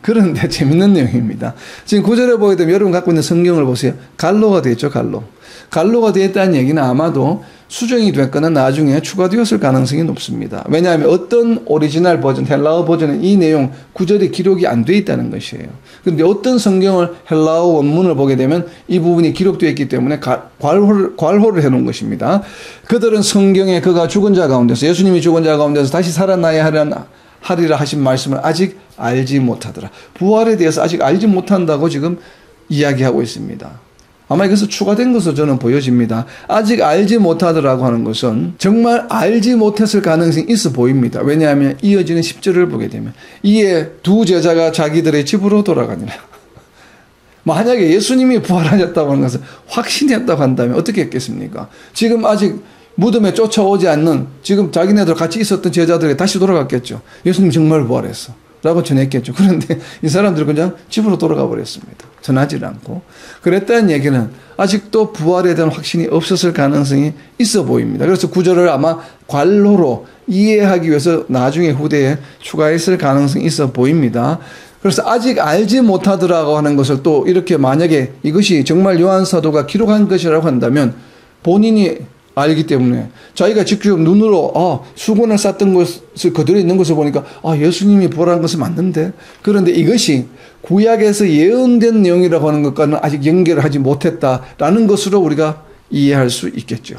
그런데 재밌는 내용입니다. 지금 9절에 보게 되면 여러분 갖고 있는 성경을 보세요. 갈로가 되어 있죠, 갈로. 갈로가 되어 있다는 얘기는 아마도 수정이 됐거나 나중에 추가되었을 가능성이 높습니다. 왜냐하면 어떤 오리지널 버전, 헬라어 버전은 이 내용 9절에 기록이 안 되어 있다는 것이에요. 그런데 어떤 성경을 헬라어 원문을 보게 되면 이 부분이 기록되어 있기 때문에 괄호를 해놓은 것입니다. 그들은 성경에 그가 죽은 자 가운데서, 예수님이 죽은 자 가운데서 다시 살아나야 하리라 하신 말씀을 아직 알지 못하더라. 부활에 대해서 아직 알지 못한다고 지금 이야기하고 있습니다. 아마 이것은 추가된 것으로 저는 보여집니다. 아직 알지 못하더라고 하는 것은 정말 알지 못했을 가능성이 있어 보입니다. 왜냐하면 이어지는 10절을 보게 되면 이에 두 제자가 자기들의 집으로 돌아가니라. 만약에 예수님이 부활하셨다고 하는 것을 확신했다고 한다면 어떻게 했겠습니까? 지금 아직 무덤에 쫓아오지 않는 지금 자기네들 같이 있었던 제자들에게 다시 돌아갔겠죠. 예수님 정말 부활했어 라고 전했겠죠. 그런데 이 사람들은 그냥 집으로 돌아가 버렸습니다. 전하지 않고. 그랬다는 얘기는 아직도 부활에 대한 확신이 없었을 가능성이 있어 보입니다. 그래서 구절을 아마 괄호로 이해하기 위해서 나중에 후대에 추가했을 가능성이 있어 보입니다. 그래서 아직 알지 못하더라고 하는 것을 또 이렇게 만약에 이것이 정말 요한 사도가 기록한 것이라고 한다면 본인이 알기 때문에 자기가 직접 눈으로 수건을 쌌던 것을 그대로 있는 것을 보니까 예수님이 부활한 것은 맞는데, 그런데 이것이 구약에서 예언된 내용이라고 하는 것과는 아직 연결을 하지 못했다라는 것으로 우리가 이해할 수 있겠죠.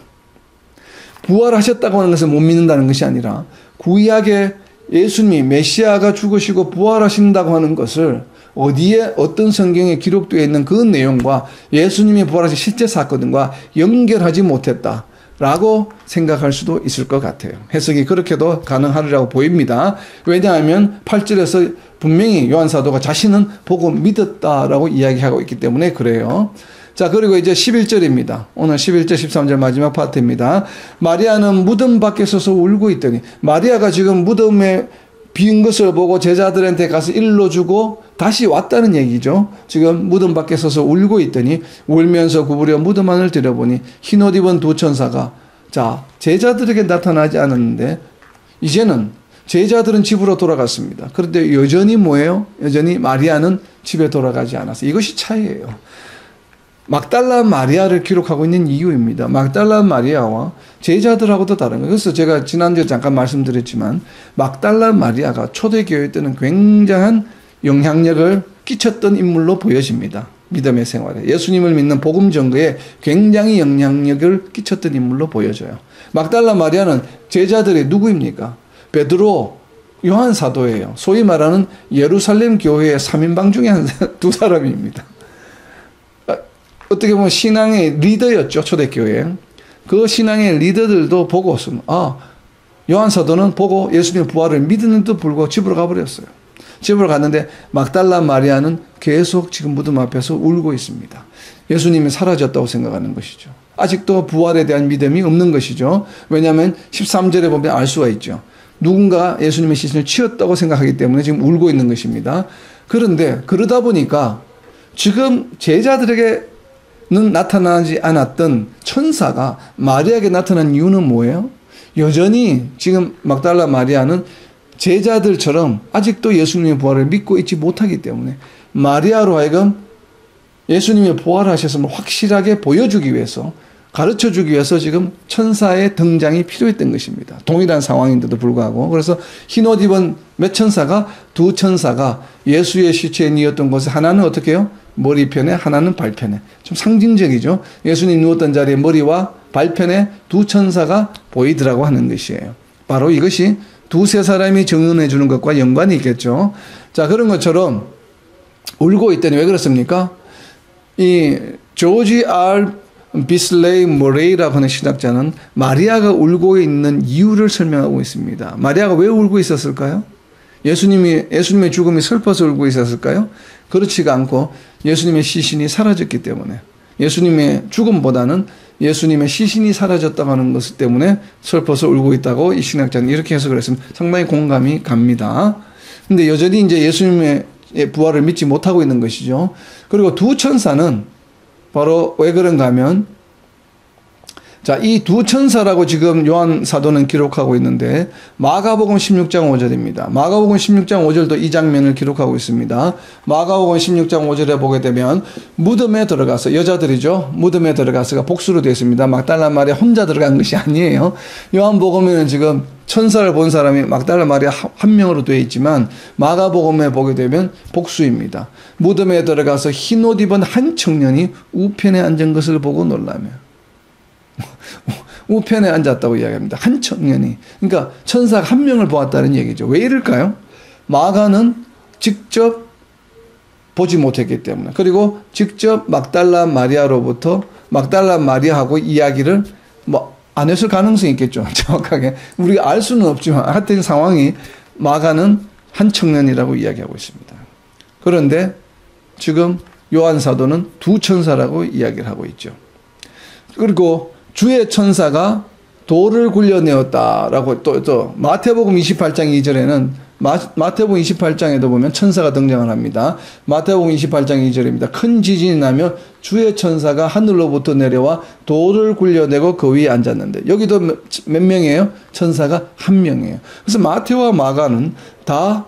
부활하셨다고 하는 것을 못 믿는다는 것이 아니라 구약에 예수님이 메시아가 죽으시고 부활하신다고 하는 것을 어디에 어떤 성경에 기록되어 있는 그 내용과 예수님이 부활하신 실제 사건과 연결하지 못했다 라고 생각할 수도 있을 것 같아요. 해석이 그렇게도 가능하리라고 보입니다. 왜냐하면 8절에서 분명히 요한 사도가 자신은 보고 믿었다라고 이야기하고 있기 때문에 그래요. 자, 그리고 이제 11절입니다. 오늘 11절 13절 마지막 파트입니다. 마리아는 무덤 밖에 서서 울고 있더니, 마리아가 지금 무덤에 빈 것을 보고 제자들한테 가서 일러주고 다시 왔다는 얘기죠. 지금 무덤 밖에 서서 울고 있더니 울면서 구부려 무덤 안을 들여보니 흰옷 입은 두 천사가, 자, 제자들에게 나타나지 않았는데 이제는 제자들은 집으로 돌아갔습니다. 그런데 여전히 뭐예요? 여전히 마리아는 집에 돌아가지 않았어요. 이것이 차이예요. 막달라 마리아를 기록하고 있는 이유입니다. 막달라 마리아와 제자들하고도 다른 거예요. 그래서 제가 지난주에 잠깐 말씀드렸지만 막달라 마리아가 초대교회 때는 굉장한 영향력을 끼쳤던 인물로 보여집니다. 믿음의 생활에. 예수님을 믿는 복음 전거에 굉장히 영향력을 끼쳤던 인물로 보여져요. 막달라 마리아는 제자들의 누구입니까? 베드로, 요한 사도예요. 소위 말하는 예루살렘 교회의 3인방 중에 두 사람입니다. 어떻게 보면 신앙의 리더였죠, 초대교회. 그 신앙의 리더들도 보고서, 요한 사도는 보고 예수님의 부활을 믿었는데도 불구하고 집으로 가버렸어요. 집으로 갔는데 막달라 마리아는 계속 지금 무덤 앞에서 울고 있습니다. 예수님이 사라졌다고 생각하는 것이죠. 아직도 부활에 대한 믿음이 없는 것이죠. 왜냐하면 13절에 보면 알 수가 있죠. 누군가 예수님의 시신을 치웠다고 생각하기 때문에 지금 울고 있는 것입니다. 그런데 그러다 보니까 지금 제자들에게 는 나타나지 않았던 천사가 마리아에게 나타난 이유는 뭐예요? 여전히 지금 막달라 마리아는 제자들처럼 아직도 예수님의 부활을 믿고 있지 못하기 때문에 마리아로 하여금 예수님의 부활하셨음을 확실하게 보여주기 위해서, 가르쳐주기 위해서 지금 천사의 등장이 필요했던 것입니다. 동일한 상황인데도 불구하고. 그래서 흰옷 입은 몇 천사가, 두 천사가 예수의 시체에 누웠던 곳에 하나는 어떻게 해요? 머리편에, 하나는 발편에. 좀 상징적이죠. 예수님 누웠던 자리에 머리와 발편에 두 천사가 보이더라고 하는 것이에요. 바로 이것이 두세 사람이 증언해 주는 것과 연관이 있겠죠. 자, 그런 것처럼 울고 있더니 왜 그렇습니까? 이 조지 R. 비슬레이 모레이라고 하는 신학자는 마리아가 울고 있는 이유를 설명하고 있습니다. 마리아가 왜 울고 있었을까요? 예수님의 죽음이 슬퍼서 울고 있었을까요? 그렇지가 않고 예수님의 시신이 사라졌기 때문에, 예수님의 죽음보다는 예수님의 시신이 사라졌다고 하는 것 때문에 슬퍼서 울고 있다고 이 신학자는 이렇게 해석을 했습니다. 상당히 공감이 갑니다. 근데 여전히 이제 예수님의 부활을 믿지 못하고 있는 것이죠. 그리고 두 천사는 바로 왜 그런가 하면, 자, 이 두 천사라고 지금 요한 사도는 기록하고 있는데 마가복음 16장 5절입니다. 마가복음 16장 5절도 이 장면을 기록하고 있습니다. 마가복음 16장 5절에 보게 되면 무덤에 들어가서, 여자들이죠. 무덤에 들어가서가 복수로 되어 있습니다. 막달라 마리아 혼자 들어간 것이 아니에요. 요한복음에는 지금 천사를 본 사람이 막달라 마리아 한 명으로 되어 있지만 마가복음에 보게 되면 복수입니다. 무덤에 들어가서 흰 옷 입은 한 청년이 우편에 앉은 것을 보고 놀라며, 우편에 앉았다고 이야기합니다. 한 청년이. 그러니까 천사가 한 명을 보았다는 얘기죠. 왜 이럴까요? 마가는 직접 보지 못했기 때문에, 그리고 직접 막달라 마리아로부터 막달라 마리아하고 이야기를 안 했을 가능성이 있겠죠. 정확하게 우리가 알 수는 없지만 하여튼 상황이, 마가는 한 청년이라고 이야기하고 있습니다. 그런데 지금 요한 사도는 두 천사라고 이야기를 하고 있죠. 그리고 주의 천사가 돌을 굴려내었다라고 또 마태복음 28장 2절에는 마태복음 28장에도 보면 천사가 등장을 합니다. 마태복음 28장 2절입니다. 큰 지진이 나며 주의 천사가 하늘로부터 내려와 돌을 굴려내고 그 위에 앉았는데, 여기도 몇 명이에요? 천사가 한 명이에요. 그래서 마태와 마가는 다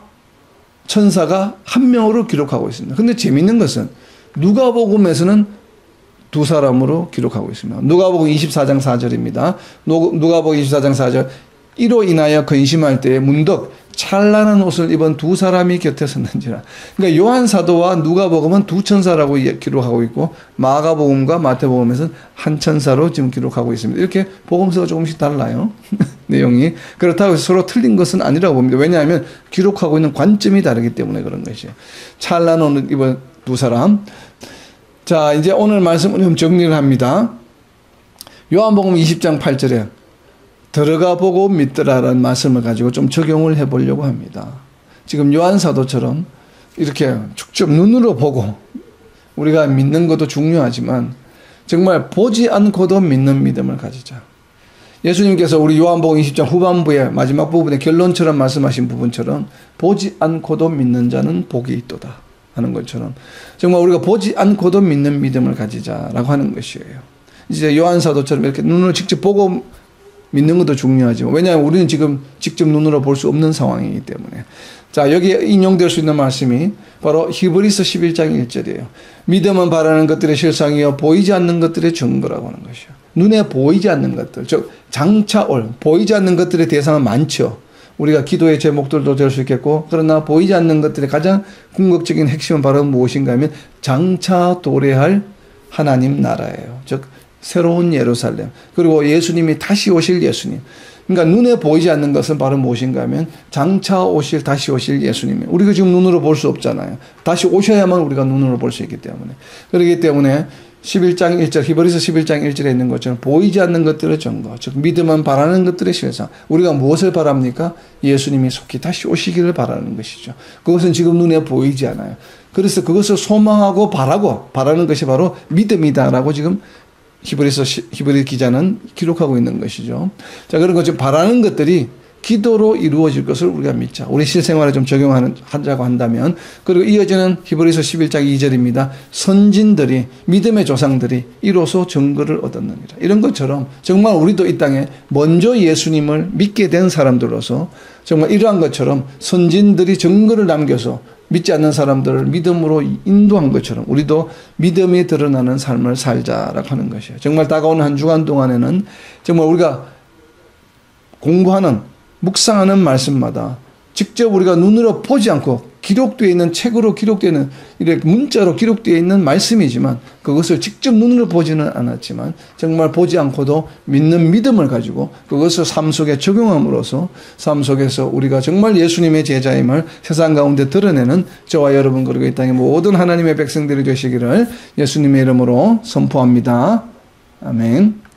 천사가 한 명으로 기록하고 있습니다. 근데 재밌는 것은 누가복음에서는 두 사람으로 기록하고 있습니다. 누가복음 24장 4절입니다. 누가복음 24장 4절. 이로 인하여 근심할 때에 문득 찬란한 옷을 입은 두 사람이 곁에 섰는지라. 그러니까 요한 사도와 누가복음은 두 천사라고 기록하고 있고 마가복음과 마태복음에서는 한 천사로 지금 기록하고 있습니다. 이렇게 복음서가 조금씩 달라요. 내용이. 그렇다고 해서 서로 틀린 것은 아니라고 봅니다. 왜냐하면 기록하고 있는 관점이 다르기 때문에 그런 것이에요. 찬란한 옷을 입은 두 사람. 자, 이제 오늘 말씀을 좀 정리를 합니다. 요한복음 20장 8절에 들어가 보고 믿더라라는 말씀을 가지고 좀 적용을 해보려고 합니다. 지금 요한 사도처럼 이렇게 직접 눈으로 보고 우리가 믿는 것도 중요하지만 정말 보지 않고도 믿는 믿음을 가지자. 예수님께서 우리 요한복음 20장 후반부에 마지막 부분에 결론처럼 말씀하신 부분처럼 보지 않고도 믿는 자는 복이 있도다 하는 것처럼 정말 우리가 보지 않고도 믿는 믿음을 가지자라고 하는 것이에요. 이제 요한 사도처럼 이렇게 눈으로 직접 보고 믿는 것도 중요하지만, 왜냐하면 우리는 지금 직접 눈으로 볼 수 없는 상황이기 때문에. 자, 여기에 인용될 수 있는 말씀이 바로 히브리서 11장 1절이에요. 믿음은 바라는 것들의 실상이요 보이지 않는 것들의 증거라고 하는 것이요. 눈에 보이지 않는 것들, 즉 장차 올 보이지 않는 것들의 대상은 많죠. 우리가 기도의 제목들도 될 수 있겠고, 그러나 보이지 않는 것들의 가장 궁극적인 핵심은 바로 무엇인가 하면 장차 도래할 하나님 나라예요. 즉 새로운 예루살렘, 그리고 예수님이 다시 오실 예수님. 그러니까 눈에 보이지 않는 것은 바로 무엇인가 하면 장차 오실, 다시 오실 예수님. 우리가 지금 눈으로 볼 수 없잖아요. 다시 오셔야만 우리가 눈으로 볼 수 있기 때문에. 그렇기 때문에 11장 1절, 히브리서 11장 1절에 있는 것처럼 보이지 않는 것들의 증거, 즉 믿음은 바라는 것들의 실상. 우리가 무엇을 바랍니까? 예수님이 속히 다시 오시기를 바라는 것이죠. 그것은 지금 눈에 보이지 않아요. 그래서 그것을 소망하고 바라는 것이 바로 믿음이다라고 지금 히브리 기자는 기록하고 있는 것이죠. 자, 그런 것 좀 바라는 것들이 기도로 이루어질 것을 우리가 믿자. 우리 실생활에 좀 적용하자고 한다면. 그리고 이어지는 히브리서 11장 2절입니다. 선진들이, 믿음의 조상들이 이로써 증거를 얻었느니라. 이런 것처럼 정말 우리도 이 땅에 먼저 예수님을 믿게 된 사람들로서 정말 이러한 것처럼 선진들이 증거를 남겨서 믿지 않는 사람들을 믿음으로 인도한 것처럼 우리도 믿음이 드러나는 삶을 살자라고 하는 것이에요. 정말 다가오는 한 주간 동안에는 정말 우리가 공부하는, 묵상하는 말씀마다 직접 우리가 눈으로 보지 않고 기록되어 있는 책으로 기록되어 있는 이렇게 문자로 기록되어 있는 말씀이지만 그것을 직접 눈으로 보지는 않았지만 정말 보지 않고도 믿는 믿음을 가지고 그것을 삶 속에 적용함으로써 삶 속에서 우리가 정말 예수님의 제자임을 세상 가운데 드러내는 저와 여러분 그리고 이 땅의 모든 하나님의 백성들이 되시기를 예수님의 이름으로 선포합니다. 아멘.